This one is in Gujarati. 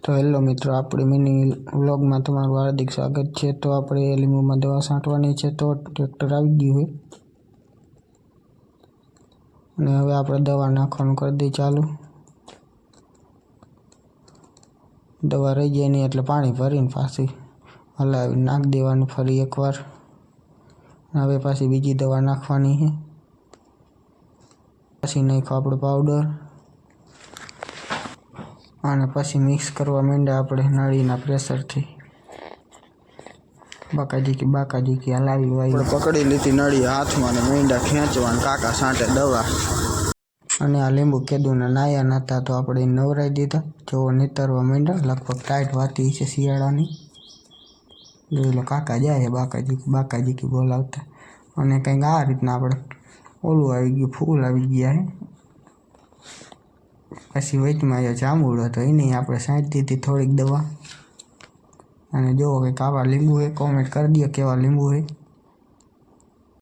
तो हेलो मित्रों, अपनी मिनी व्लॉग में तमारुं हार्दिक स्वागत है। तो આપણે લીંબુમાં દવા છાંટવાની છે, તો ટ્રેક્ટર આવી ગયું છે અને હવે આપણે દવા નાખવાનું કરી દઈએ ચાલુ। દવા રહી જાય નહીં એટલે પાણી ભરીને પાછી હલાવી નાખી દેવાની ફરી એકવાર। હવે પાછી બીજી દવા નાખવાની છે, પછી નાખ્યો આપણો પાવડર અને પછી મિક્સ કરવા માંડ્યા આપણે નળીના પ્રેશરથી બાકાજી હલાવી વાળી પકડી લીધી નળી હાથમાં ને માંડ્યા ખેંચવાનું। કાકા છાંટે દવા અને આ લીંબુ કેદુના નાયા નહોતા તો આપણે નવરાઈ દીધા। જો નીતરવા માંડ્યા, લગભગ ટાઈટ વાતી છે શિયાળાની। જોઈ લો કાકા જાય બાકાજી બોલાવતા અને કંઈક આ રીતના આપણે ઓલું આવી ગયું, ફૂલ આવી ગયા છે। પછી વચમાં એ જાંબુડો હતો એની આપણે છાંટી દીધી થોડીક દવા। અને જો કંઈક આવા લીંબુ છે, કોમેન્ટ કરી દો કેવા લીંબુ છે।